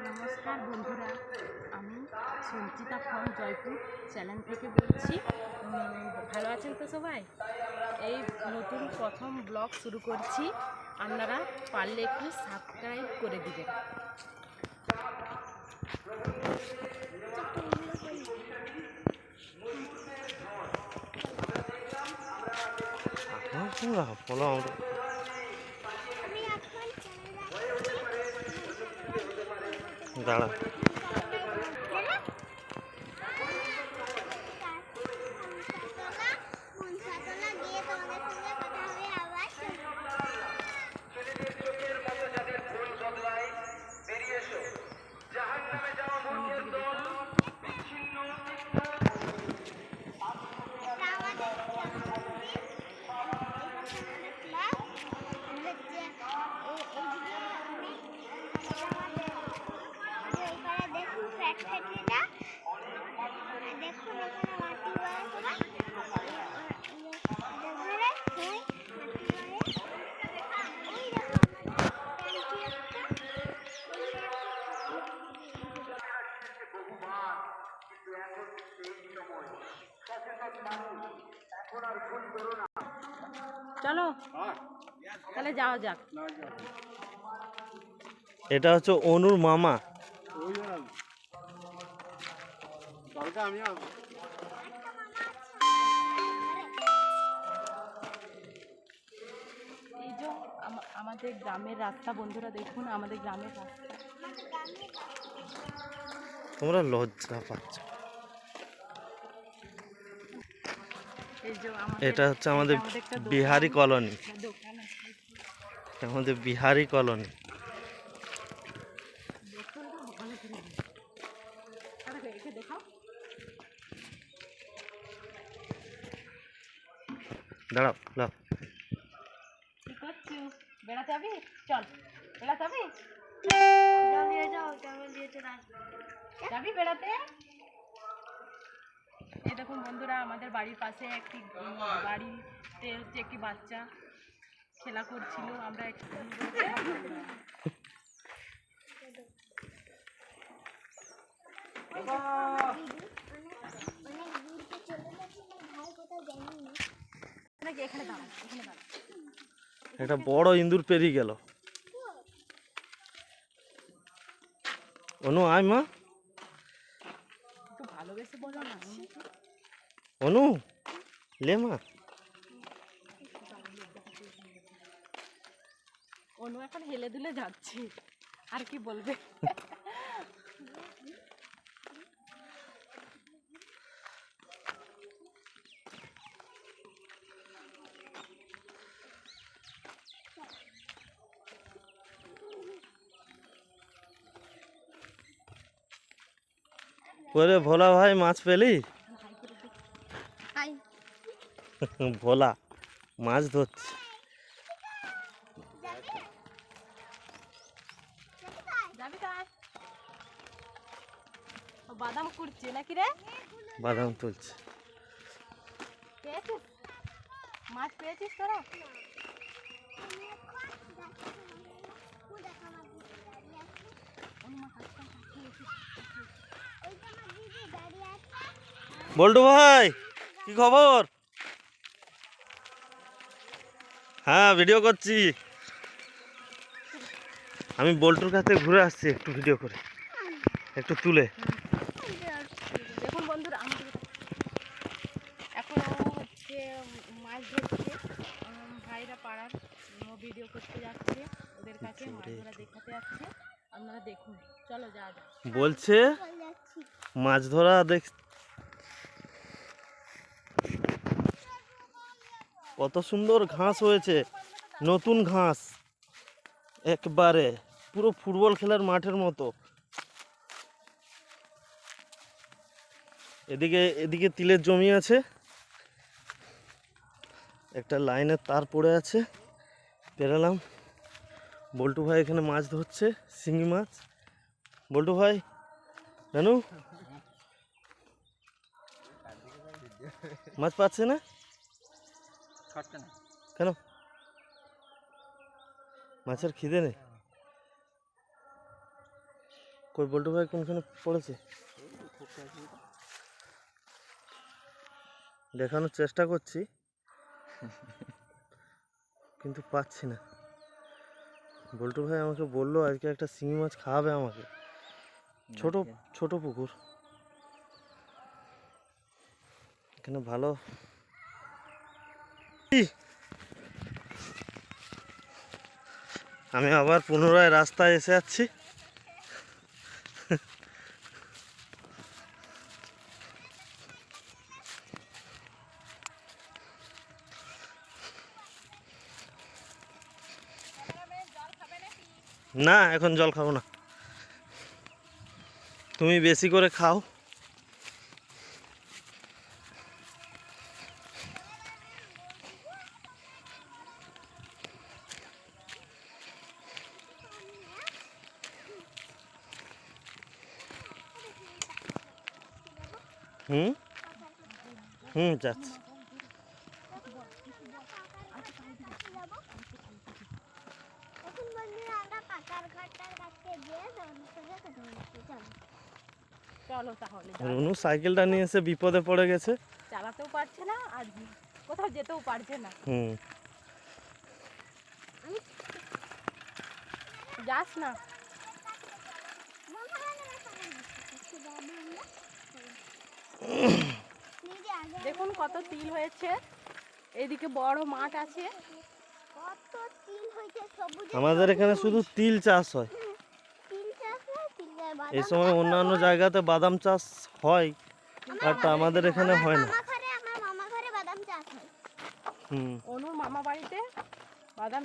নমস্কার বন্ধুরা, আমি সঞ্চিতা ফ্রম জয়পুর চ্যানেল থেকে বলছি। ভালো আছেন তো সবাই? এই নতুন প্রথম ব্লগ শুরু করছি, আপনারা পারলে একটু সাবস্ক্রাইব করে দিবেন। দাঁড়া চলো তাহলে যাওয়া যাক। এটা হচ্ছে অনুর মামা। এই যে আমাদের গ্রামের রাস্তা, বন্ধুরা দেখুন আমাদের গ্রামের রাস্তা। তোমরা লজ্জা পাচ্ছ। এটা হচ্ছে আমাদের বিহারি কলোনি, আমাদের বিহারি কলোনি। দাঁড়াও দাঁড়াও, কি করছিস? বেড়াতে যাবি? চল বেড়াতে যাবি? যাবি বেড়াতে? এই দেখুন বন্ধুরা, আমাদের বাড়ির পাশে একটি বাড়িতে হচ্ছে একটি বাচ্চা খেলা করছিল। আমরা এখানে দাঁড়া, এখানে দাঁড়া। একটা বড় ইন্দুর পেরিয়ে গেল। অনু আয় মা, একটু ভালোবেসে বলো না। অনু লে মা। অনু এখন হেলে দুলে যাচ্ছে, আর কি বলবে। ওরে ভোলা ভাই, মাছ পেলি? ভোলা মাছ ধরছে। বাদাম কুড়ছে নাকি রে? বাদাম তুলছে। পেয়েছিস মাছ? পেয়েছিস তোরা? বল্টু ভাই, কি খবর? হ্যাঁ, ভিডিও করছি। আমি বল্টুর কাছে ঘুরে আসছি, একটু ভিডিও করে একটু তুলে। দেখুন বন্ধুরা, আমাদের এখন হচ্ছে মাছ ধরছে। ভাইরা পাড়ার ভিডিও করতে যাচ্ছে, ওদের কাছে মাছ ধরা দেখাতে যাচ্ছে। আপনারা দেখুন, চলো যা যা। বলছে মাছ ধরা দেখ, কত সুন্দর ঘাস হয়েছে, নতুন ঘাস, একবারে পুরো ফুটবল খেলার মাঠের মতো। এদিকে এদিকে তিলের জমি আছে, একটা লাইনের তার পড়ে আছে, পেরালাম। বল্টু ভাই এখানে মাছ ধরছে, শিঙি মাছ। বল্টু ভাই, জানো মাছ পাচ্ছে না কেন? মাছের খিদে নেই? কই বল্টু ভাই কোনখানে পড়েছে? দেখানোর চেষ্টা করছি কিন্তু পাচ্ছি না। বল্টু ভাই আমাকে বললো আজকে একটা শিঙি মাছ খাওয়াবে আমাকে। ছোট ছোট পুকুর, এখানে ভালো। আমি আবার পুনরায় রাস্তায় এসে যাচ্ছি। না এখন জল খাবো না, তুমি বেশি করে খাও। হুম হুম যাচ্ছি। চলো তাহলে। রুনু সাইকেলটা নিয়ে এসে বিপদে পড়ে গেছে, চালাতেও পারছে না আর কোথাও যেতেও পারছে না। হুম যাস না। দেখুন কত তিল হয়েছে, এইদিকে বড় মাঠ আছে। আমাদের এখানে শুধু তিল চাষ হয়, এই সময় অন্যান্য জায়গাতে বাদাম চাষ হয়, বাট আমাদের এখানে হয় না। হুম অনুর মামা বাড়িতে বাদাম